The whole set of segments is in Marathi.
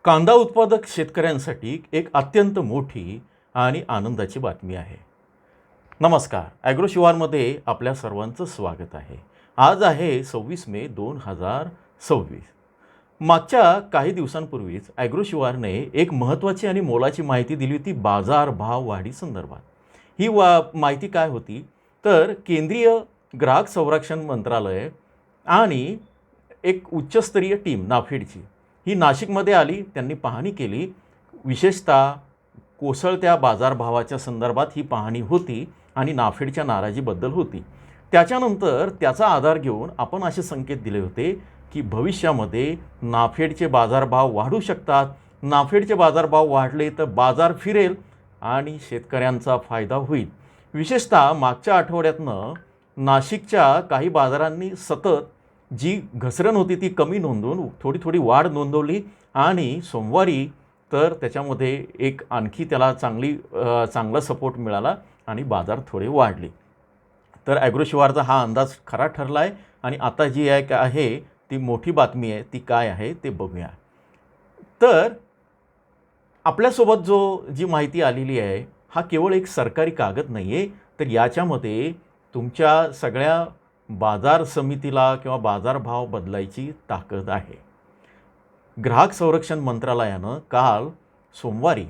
कांदा उत्पादक शेतकऱ्यांसाठी एक अत्यंत मोठी आणि आनंदाची बातमी आहे. नमस्कार, ॲग्रो शिवारमध्ये आपल्या सर्वांचं स्वागत आहे. आज आहे 26 मे 2026. मागच्या काही दिवसांपूर्वीच ॲग्रो शिवारने एक महत्त्वाची आणि मोलाची माहिती दिली होती बाजारभाव वाढी संदर्भात. ही माहिती काय होती, तर केंद्रीय ग्राहक संरक्षण मंत्रालय आणि एक उच्चस्तरीय टीम नाफेडची ही नाशिकमध्ये आली. त्यांनी पाहणी केली. विशेषतः कोसळत्या बाजारभावाच्या संदर्भात ही पाहणी होती आणि नाफेडच्या नाराजीबद्दल होती. त्याच्यानंतर त्याचा आधार घेऊन आपण असे संकेत दिले होते की भविष्यामध्ये नाफेडचे बाजारभाव वाढू शकतात. नाफेडचे बाजारभाव वाढले तर बाजार फिरेल आणि शेतकऱ्यांचा फायदा होईल. विशेषतः मागच्या आठवड्यातनं नाशिकच्या काही बाजारांनी सतत जी घसरण होती ती कमी नोंदवून थोडी थोडी वाढ नोंदवली आणि सोमवारी तर त्याच्यामध्ये एक आणखी त्याला चांगला सपोर्ट मिळाला आणि बाजार थोडे वाढले. तर ॲग्रो शिवारचा हा अंदाज खरा ठरला आहे आणि आता जी आहे ती मोठी बातमी आहे, ती काय आहे ते बघूया. तर आपल्यासोबत जी माहिती आलेली आहे हा केवळ एक सरकारी कागद नाही आहे, तर याच्यामध्ये तुमच्या सगळ्या बाजार समितीला किंवा बाजारभाव बदलायची ताकद आहे. ग्राहक संरक्षण मंत्रालयानं काल सोमवारी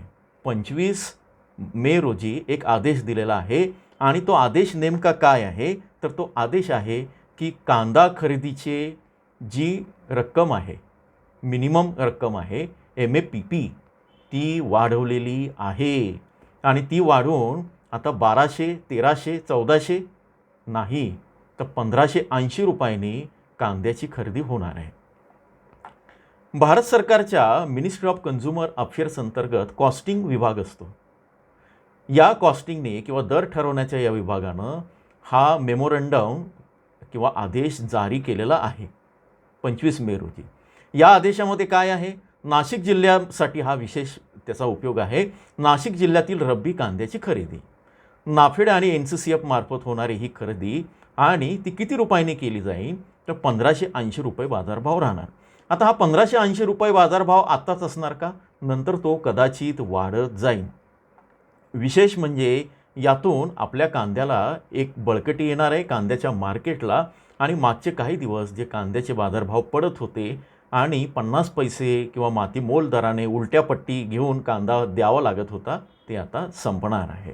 25 मे रोजी एक आदेश दिलेला आहे आणि तो आदेश नेमका काय आहे, तर तो आदेश आहे की कांदा खरेदीची जी रक्कम आहे, मिनिमम रक्कम आहे MAPP, ती वाढवलेली आहे आणि ती वाढवून आता 1200, 1300, 1400 नाही तर 1580 रुपयांनी कांद्याची खरेदी होणार आहे. भारत सरकारच्या मिनिस्ट्री ऑफ कन्झ्युमर अफेअर्स अंतर्गत कॉस्टिंग विभाग असतो. या कॉस्टिंगने किंवा दर ठरवण्याच्या या विभागानं हा मेमोरंडम किंवा आदेश जारी केलेला आहे 25 मे रोजी. या आदेशामध्ये काय आहे, नाशिक जिल्ह्यासाठी हा विशेष त्याचा उपयोग आहे. नाशिक जिल्ह्यातील रब्बी कांद्याची खरेदी नाफेड आणि NCCF मार्फत होणारी ही खरेदी आणि ती किती रुपयांनी केली जाईल, तर 1580 रुपये बाजारभाव राहणार. आता हा 1580 रुपये बाजारभाव आत्ताच असणार का, नंतर तो कदाचित वाढत जाईल. विशेष म्हणजे यातून आपल्या कांद्याला एक बळकटी येणार आहे कांद्याच्या मार्केटला. आणि मागचे काही दिवस जे कांद्याचे बाजारभाव पडत होते आणि 50 पैसे किंवा माती मोल दराने उलट्या पट्टी घेऊन कांदा द्यावा लागत होता, ते आता संपणार आहे.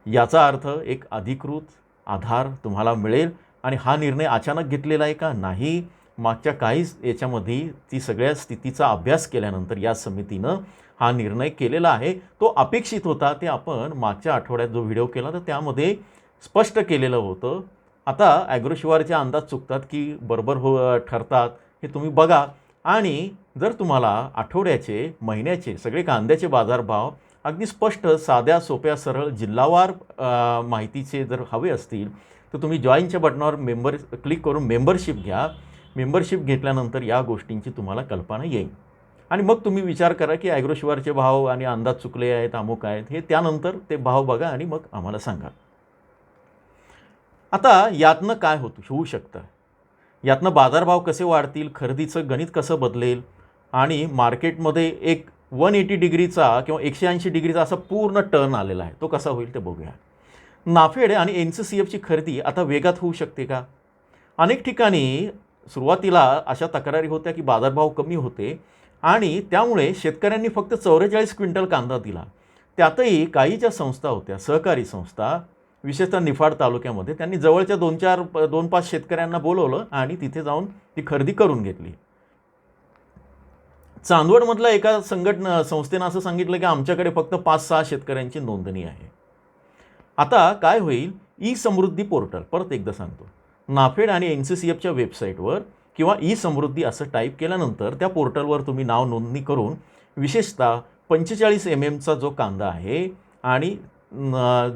याचा अर्थ एक अधिकृत आधार तुम्हाला मिळेल. आणि हा निर्णय अचानक घेतलेला आहे का, नाही. मागच्या काहीच याच्यामध्ये ती सगळ्या स्थितीचा अभ्यास केल्यानंतर या समितीनं हा निर्णय केलेला आहे. तो अपेक्षित होता. ते आपण मागच्या आठवड्यात जो व्हिडिओ केला तर त्यामध्ये स्पष्ट केलेलं होतं. आता ॲग्रो शिवारचे अंदाज चुकतात की बरोबर ठरतात हे तुम्ही बघा. आणि जर तुम्हाला आठवड्याचे, महिन्याचे सगळे कांद्याचे बाजारभाव अगदी स्पष्ट, साध्या, सोप्या, सरळ, जिल्हावार माहितीचे जर हवे असतील तर तुम्ही जॉईनच्या बटनावर क्लिक करून मेंबरशिप घ्या. मेंबरशिप घेतल्यानंतर या गोष्टींची तुम्हाला कल्पना येईल आणि मग तुम्ही विचार करा की ॲग्रो शिवारचे भाव आणि अंदाज चुकले आहेत, अमुक आहेत, हे त्यानंतर ते भाव बघा आणि मग आम्हाला सांगा. आता यातनं काय होऊ शकतं, यातनं बाजारभाव कसे वाढतील, खरेदीचं गणित कसं बदलेल आणि मार्केटमध्ये एक 180 डिग्रीचा किंवा 180 डिग्रीचा असा पूर्ण टर्न आलेला आहे, तो कसा होईल ते बघूया. नाफेड आणि NCCFची खरेदी आता वेगात होऊ शकते का. अनेक ठिकाणी सुरुवातीला अशा तक्रारी होत्या की बाजारभाव कमी होते आणि त्यामुळे शेतकऱ्यांनी फक्त 44 क्विंटल कांदा दिला. त्यातही काही ज्या संस्था होत्या, सहकारी संस्था, विशेषतः निफाड तालुक्यामध्ये, त्यांनी जवळच्या 2-5 शेतकऱ्यांना बोलवलं आणि तिथे जाऊन ती खरेदी करून घेतली. चांदवडमधल्या एका संस्थेनं असं सांगितलं की आमच्याकडे फक्त 5-6 शेतकऱ्यांची नोंदणी आहे. आता काय होईल, ई-समृद्धी पोर्टल, परत एकदा सांगतो, नाफेड आणि NCCFच्या वेबसाईटवर किंवा ई-समृद्धी असं टाईप केल्यानंतर त्या पोर्टलवर तुम्ही नाव नोंदणी करून विशेषतः 45 MMचा जो कांदा आहे आणि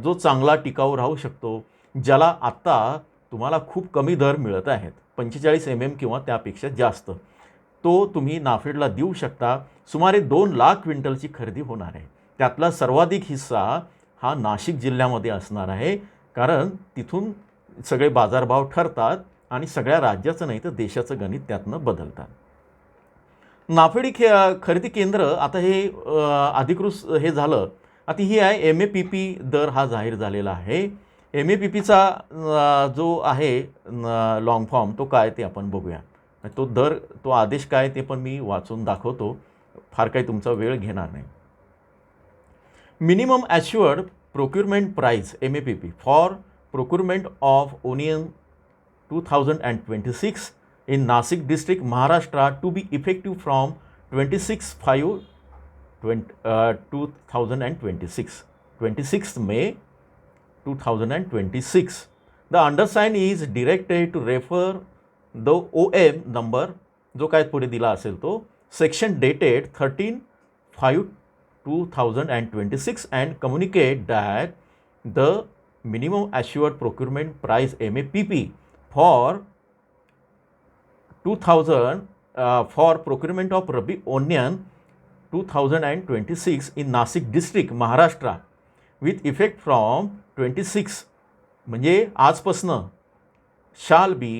जो चांगला टिकाऊ राहू शकतो, ज्याला आत्ता तुम्हाला खूप कमी दर मिळत आहेत, 45 MM किंवा त्यापेक्षा जास्त, तो तुम्ही नाफेडला देऊ शकता. सुमारे 2 लाख क्विंटलची खरेदी होणार आहे. त्यातला सर्वाधिक हिस्सा हा नाशिक जिल्ह्यामध्ये असणार आहे, कारण तिथून सगळे बाजारभाव ठरतात आणि सगळ्या राज्याचं नाही तर देशाचं गणित त्यातनं बदलतात. नाफेड खरेदी केंद्र आता हे अधिकृत हे झालं. आता ही आहे MAPP दर हा जाहीर झालेला आहे. MAPPचा जो आहे लॉंग फॉर्म तो काय ते आपण बघूया. तो दर तो आदेश काय ते पण मी वाचून दाखवतो, फार काही तुमचा वेळ घेणार नाही. Minimum assured procurement price MAPP for procurement of onion 2026 in Nasik district, Maharashtra to be effective from 26/5/2026, 26th May 2026. The undersigned is directed to refer the OM number जो काय पुढे दिला असेल तो section dated 13/5/2026 and communicate that the minimum assured procurement price MAPP for 2000 for procurement of Rabi onion 2026 in Nasik district, Maharashtra with effect from 26 म्हणजे आजपासनं shall be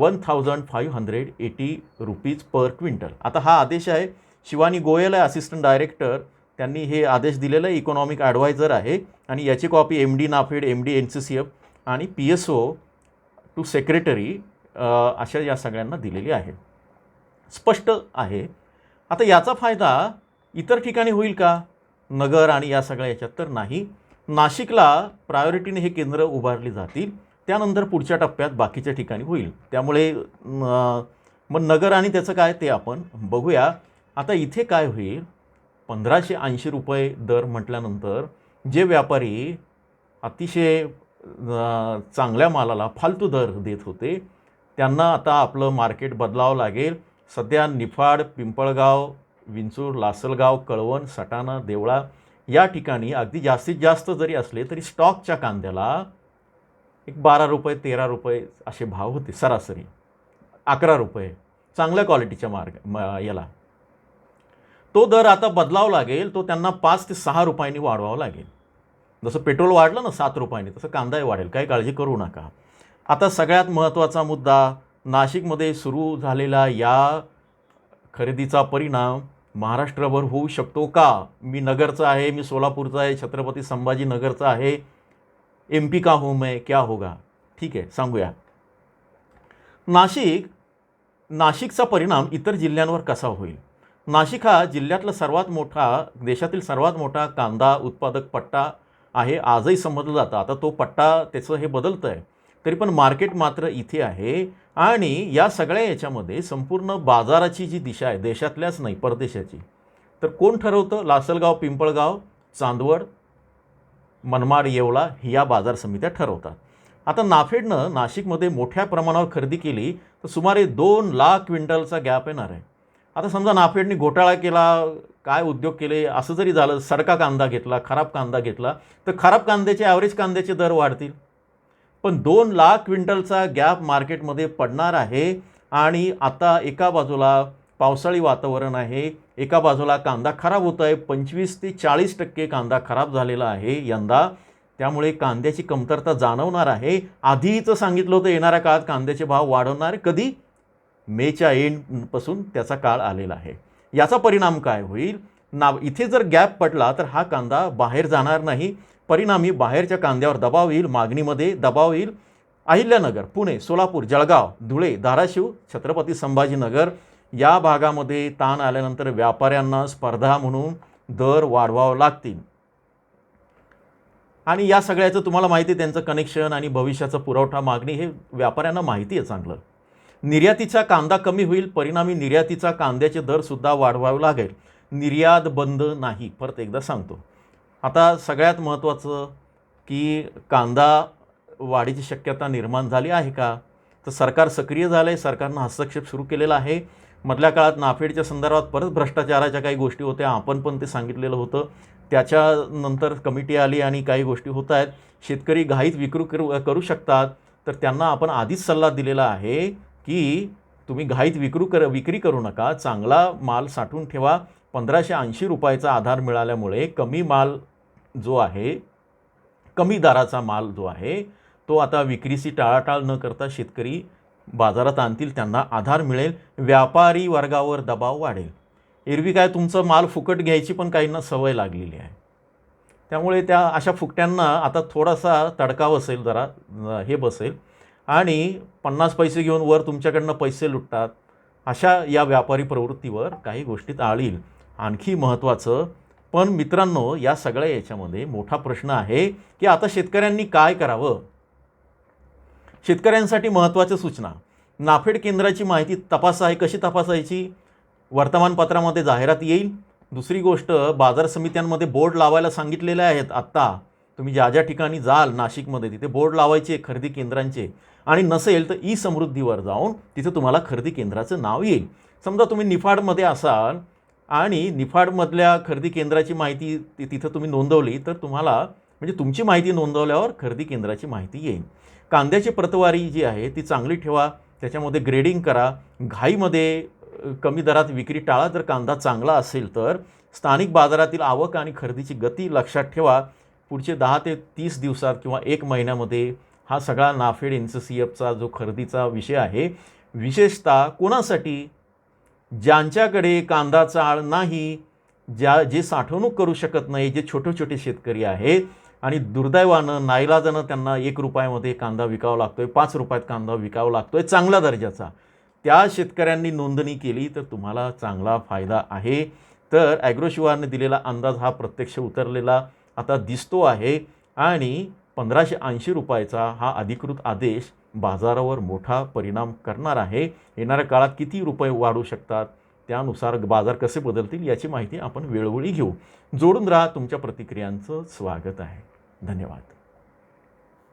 1580 rupees per quintal. आता हा आदेश आहे, शिवानी गोयल आहे असिस्टंट डायरेक्टर, त्यांनी हे आदेश दिलेला आहे, इकॉनॉमिक ॲडवायझर आहे आणि याची copy MD NAFED, MD NCCF आणि PSO टू सेक्रेटरी अशा या सगळ्यांना दिलेली आहे. स्पष्ट आहे. आता याचा फायदा इतर ठिकाणी होईल का, नगर आणि या सगळ्या याच्यात तर नाही. नाशिकला प्रायोरिटीने हे केंद्र उभारली जातील, त्यानंतर पुढच्या टप्प्यात बाकीच्या ठिकाणी होईल. त्यामुळे मग नगर आणि त्याचं काय ते आपण बघूया. आता इथे काय होईल, 1580 रुपये दर म्हटल्यानंतर जे व्यापारी अतिशय चांगल्या मालाला फालतू दर देत होते त्यांना आता आपलं मार्केट बदलावं लागेल. सध्या निफाड, पिंपळगाव, विंचूर, लासलगाव, कळवण, सटाणा, देवळा या ठिकाणी अगदी जास्तीत जास्त जरी असले तरी स्टॉकच्या कांद्याला एक 12 रुपये 13 रुपये असे भाव होते, सरासरी 11 रुपये चांगल्या क्वालिटीच्या याला. तो दर आता बदलावा लागेल, तो त्यांना 5 ते 6 रुपयांनी वाढवावा लागेल. जसं पेट्रोल वाढलं ना 7 रुपयांनी, तसं कांदाही वाढेल, काही काळजी करू नका. आता सगळ्यात महत्त्वाचा मुद्दा, नाशिकमध्ये सुरू झालेला या खरेदीचा परिणाम महाराष्ट्रभर होऊ शकतो का? मी नगरचा आहे, मी सोलापूरचा आहे, छत्रपती संभाजीनगरचा आहे, MP का हूँ मैं, क्या होगा? ठीक आहे, सांगूया. नाशिकचा परिणाम इतर जिल्ह्यांवर कसा होईल? नाशिक हा जिल्ह्यातला सर्वात मोठा, देशातील सर्वात मोठा कांदा उत्पादक पट्टा आहे, आजही समजलं जातं. आता तो पट्टा त्याचं हे बदलतं आहे, तरी पण मार्केट मात्र इथे आहे. आणि या सगळ्या याच्यामध्ये संपूर्ण बाजाराची जी दिशा आहे, देशातल्याच नाही परदेशाची, तर कोण ठरवतं? लासलगाव, पिंपळगाव, चांदवड, मनमाड, येवला या बाजार समित्या ठरवतात. आता नाफेडनं नाशिकमध्ये मोठ्या प्रमाणावर खरेदी केली तर सुमारे 2 लाख क्विंटलचा गॅप येणार आहे. आता समजा नाफेडनी घोटाळा केला, काय उद्योग केले, असं जरी झालं, सडका कांदा घेतला, खराब कांदा घेतला, तर खराब कांद्याचे ॲव्हरेज कांद्याचे दर वाढतील. पण 2 लाख क्विंटलचा गॅप मार्केटमध्ये पडणार आहे. आणि आता एका बाजूला पावसाळी वातावरण आहे, एका बाजूला कांदा खराब होत आहे, 25 ते 40% कांदा खराब झालेला आहे यंदा. त्यामुळे कांद्याची कमतरता जाणवणार आहे. आधीच सांगितलं होतं येणाऱ्या काळात कांद्याचे भाव वाढवणार, कधी? मेच्या एंडपासून त्याचा काळ आलेला आहे. याचा परिणाम काय होईल? इथे जर गॅप पडला तर हा कांदा बाहेर जाणार नाही, परिणामी बाहेरच्या कांद्यावर दबाव येईल, मागणीमध्ये दबाव येईल. अहिल्यानगर, पुणे, सोलापूर, जळगाव, धुळे, धाराशिव, छत्रपती संभाजीनगर या भागामध्ये ताण आल्यानंतर व्यापाऱ्यांना स्पर्धा म्हणून दर वाढवावं लागतील. आणि या सगळ्याचं तुम्हाला माहिती आहे, त्यांचं कनेक्शन आणि भविष्याचा पुरवठा मागणी हे व्यापाऱ्यांना माहिती आहे चांगलं. निर्यातीचा कांदा कमी होईल, परिणामी निर्यातीचा कांद्याचे दरसुद्धा वाढवावे लागेल. निर्यात बंद नाही, परत एकदा सांगतो. आता सगळ्यात महत्त्वाचं की कांदा वाढीची शक्यता निर्माण झाली आहे का? तर सरकार सक्रिय झालं आहे, सरकारनं हस्तक्षेप सुरू केलेला आहे. मधल्या काळात नाफेडच्या संदर्भात परत भ्रष्टाचाराच्या काही गोष्टी होत्या, आपण पण ते सांगितलेलं होतं. त्याच्यानंतर कमिटी आली आणि काही गोष्टी होत आहेत. शेतकरी घाईत करू शकतात, तर त्यांना आपण आधीच सल्ला दिलेला आहे की तुम्ही घाईत विक्री करू नका, चांगला माल साठवून ठेवा. 1580 रुपयाचा आधार मिळाल्यामुळे कमी माल जो आहे, कमी दराचा माल जो आहे तो आता विक्रीची टाळाटाळ न करता शेतकरी बाजारात आणतील त्यांना आधार मिळेल, व्यापारी वर्गावर दबाव वाढेल. एरवी काय तुमचं माल फुकट घ्यायची पण काहींना सवय लागलेली आहे. त्यामुळे त्या अशा फुकट्यांना आता थोडासा तडका बसेल, जरा हे बसेल आणि 50 पैसे घेऊन वर तुमच्याकडनं पैसे लुटतात. अशा या व्यापारी प्रवृत्तीवर काही गोष्टीत आळा येईल. आणखी महत्त्वाचं पण मित्रांनो, या सगळ्या याच्यामध्ये मोठा प्रश्न आहे की आता शेतकऱ्यांनी काय करावं. शेतकऱ्यांसाठी महत्त्वाच्या सूचना. नाफेड केंद्राची माहिती तपासा. आहे कशी तपासायची? वर्तमानपत्रामध्ये जाहिरात येईल. दुसरी गोष्ट, बाजार समित्यांमध्ये बोर्ड लावायला सांगितलेले आहेत. आत्ता तुम्ही ज्या ज्या ठिकाणी जाल नाशिकमध्ये तिथे बोर्ड लावायचे खरेदी केंद्रांचे, आणि नसेल तर ई समृद्धीवर जाऊन तिथे तुम्हाला खरेदी केंद्राचं नाव येईल. समजा तुम्ही निफाडमध्ये असाल आणि निफाडमधल्या खरेदी केंद्राची माहिती तिथं तुम्ही नोंदवली तर तुम्हाला म्हणजे तुमची माहिती नोंदवल्यावर खरेदी केंद्राची माहिती येईल. कांद्याची प्रतवारी जी आहे ती चांगली ठेवा, त्याच्यामध्ये ग्रेडिंग करा. घाईमध्ये कमी दरात विक्री टाळा. जर कांदा चांगला असेल तर स्थानिक बाजारातील आवक आणि खरेदीची गती लक्षात ठेवा. पुढचे 10 ते 30 दिवसात किंवा 1 महिन्यामध्ये हा सगळा नाफेड NCCFचा जो खरेदीचा विषय आहे, विशेषतः कोणासाठी? ज्यांच्याकडे कांदा चाळ नाही, जे साठवणूक करू शकत नाही, जे छोटे छोटे शेतकरी आहेत आणि दुर्दैवानं नाईलाजानं त्यांना 1 रुपयामध्ये कांदा विकावा लागतोय, 5 रुपयात कांदा विकावा लागतोय चांगल्या दर्जाचा. त्या शेतकऱ्यांनी नोंदणी केली तर तुम्हाला चांगला फायदा आहे. तर ॲग्रोशिवारने दिलेला अंदाज हा प्रत्यक्ष उतरलेला आता दिसतो आहे आणि 1580 रुपयाचा हा अधिकृत आदेश बाजारावर मोठा परिणाम करणार आहे. येणाऱ्या काळात किती रुपये वाढू शकतात, त्यानुसार बाजार कसे बदलतील याची माहिती आपण वेळोवेळी घेऊ. जोडून राहा. तुमच्या प्रतिक्रियांचं स्वागत आहे. धन्यवाद.